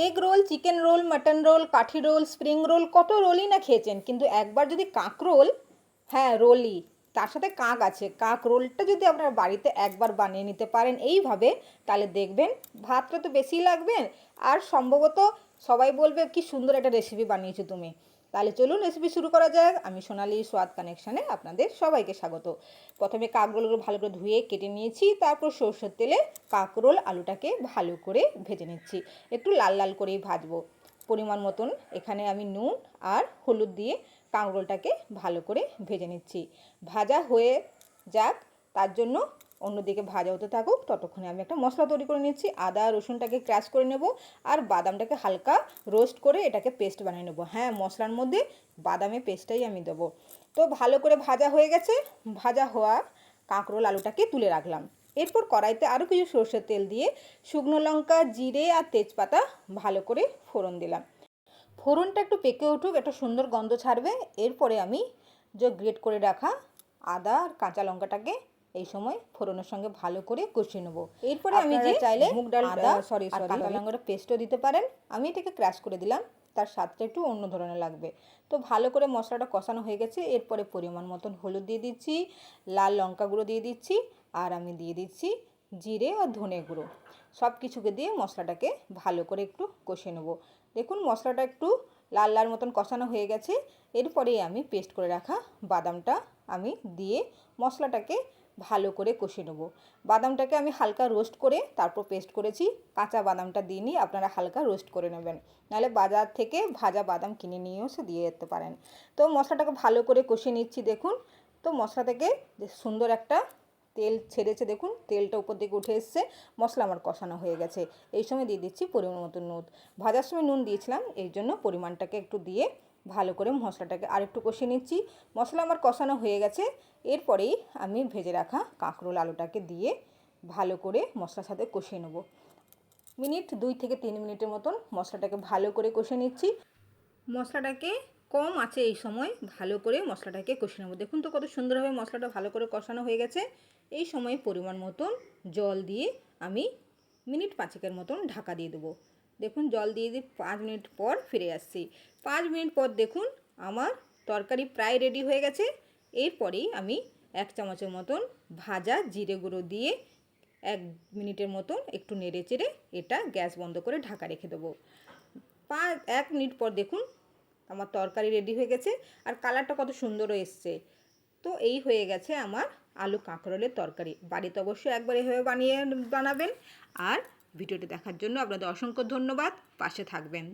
Egg roll, chicken roll, mutton role, কাঠি role, spring roll, কত রোলই না খেয়েছেন, কিন্তু একবার যদি কাঁক রোল, হ্যাঁ রোলই, তার সাথে কাক আছে, কাক রোলটা যদি আপনার বাড়িতে একবার বানিয়ে নিতে পারেন এইভাবে, তাহলে দেখবেন ভাতটা তো বেশিই লাগবে, আর সম্ভবত সবাই বলবে কি সুন্দর একটা রেসিপি বানিয়েছো তুমি। তাহলে চলুন রেসিপি শুরু করা যাক। আমি সোনালি স্বাদ কানেকশানে আপনাদের সবাইকে স্বাগত। প্রথমে কাকরোলগুলো ভালো করে ধুয়ে কেটে নিয়েছি, তারপর সরষের তেলে কাকরোল আলুটাকে ভালো করে ভেজে নিচ্ছি, একটু লাল লাল করেই ভাজবো। পরিমাণ মতন এখানে আমি নুন আর হলুদ দিয়ে কাঁকরোলটাকে ভালো করে ভেজে নিচ্ছি। ভাজা হয়ে যাক, তার জন্য অন্যদিকে ভাজা হতে থাকুক, ততক্ষণে আমি একটা মশলা তৈরি করে নিচ্ছি। আদা রসুনটাকে ক্র্যাশ করে নেব, আর বাদামটাকে হালকা রোস্ট করে এটাকে পেস্ট বানিয়ে নেব। হ্যাঁ, মশলার মধ্যে বাদামের পেস্টটাই আমি দেবো। তো ভালো করে ভাজা হয়ে গেছে, ভাজা হওয়া কাঁকরোল আলুটাকে তুলে রাখলাম। এরপর কড়াইতে আরও কিছু সরষের তেল দিয়ে শুকনো লঙ্কা, জিরে আর তেজপাতা ভালো করে ফোড়ন দিলাম। ফোড়নটা একটু পেকে উঠুক, একটা সুন্দর গন্ধ ছাড়বে। এরপরে আমি যে গ্রেট করে রাখা আদা আর কাঁচা লঙ্কাটাকে এই সময় ফোড়নের সঙ্গে ভালো করে কষিয়ে নেবো। এরপরে আমি যে চাইলে মুগ ডাল কাঁচা লঙ্কাটা পেস্টও দিতে পারেন, আমি এটাকে ক্র্যাশ করে দিলাম, তার স্বাদটা একটু অন্য ধরনের লাগবে। তো ভালো করে মশলাটা কষানো হয়ে গেছে। এরপরে পরিমাণ মতন হলুদ দিয়ে দিচ্ছি, লাল লঙ্কা গুঁড়ো দিয়ে দিচ্ছি, আর আমি দিয়ে দিচ্ছি জিরে আর ধনে গুঁড়ো। সব কিছুকে দিয়ে মশলাটাকে ভালো করে একটু কষিয়ে নেবো। দেখুন মশলাটা একটু লাল লাল মতন কষানো হয়ে গেছে। এরপরেই আমি পেস্ট করে রাখা বাদামটা আমি দিয়ে মশলাটাকে ভালো করে কষিয়ে নেবো। বাদামটাকে আমি হালকা রোস্ট করে তারপর পেস্ট করেছি, কাঁচা বাদামটা দিইনি, আপনারা হালকা রোস্ট করে নেবেন, নাহলে বাজার থেকে ভাজা বাদাম কিনে নিয়েও সে দিয়ে যেতে পারেন। তো মশলাটাকে ভালো করে কষিয়ে নিচ্ছি। দেখুন তো মশলা থেকে সুন্দর একটা তেল ছেড়েছে, দেখুন তেলটা উপর দিকে উঠে এসছে, মশলা আমার কষানো হয়ে গেছে। এই সময় দিয়ে দিচ্ছি পরিমাণ মতো নুন। ভাজার সময় নুন দিয়েছিলাম, এই জন্য পরিমাণটাকে একটু দিয়ে ভালো করে মশলাটাকে আরেকটু কষিয়ে নিচ্ছি। মশলা আমার কষানো হয়ে গেছে। এরপরেই আমি ভেজে রাখা কাঁকরোল আলুটাকে দিয়ে ভালো করে মশলার সাথে কষিয়ে নেব। 2 থেকে 3 মিনিটের মতন মশলাটাকে ভালো করে কষিয়ে নিচ্ছি। মশলাটাকে কম আছে এই সময় ভালো করে মশলাটাকে কষিয়ে নেব। দেখুন তো কত সুন্দরভাবে মশলাটা ভালো করে কষানো হয়ে গেছে। এই সময় পরিমাণ মতন জল দিয়ে আমি মিনিট 5 মতন ঢাকা দিয়ে দেবো। দেখুন জল দিয়ে 5 মিনিট পর ফিরে আসছি। 5 মিনিট পর দেখুন আমার তরকারি প্রায় রেডি হয়ে গেছে। এরপরেই আমি 1 চামচের মতন ভাজা জিরে গুঁড়ো দিয়ে 1 মিনিটের মতন একটু নেড়ে চেড়ে এটা গ্যাস বন্ধ করে ঢাকা রেখে দেবো। 1 মিনিট পর দেখুন আমার তরকারি রেডি হয়ে গেছে, আর কালারটা কত সুন্দরও এসছে। তো এই হয়ে গেছে আমার আলু কাঁকরোলের তরকারি। বাড়িতে অবশ্যই একবার এভাবে বানাবেন। আর ভিডিওটি দেখার জন্য আপনাদের অসংখ্য ধন্যবাদ, পাশে থাকবেন।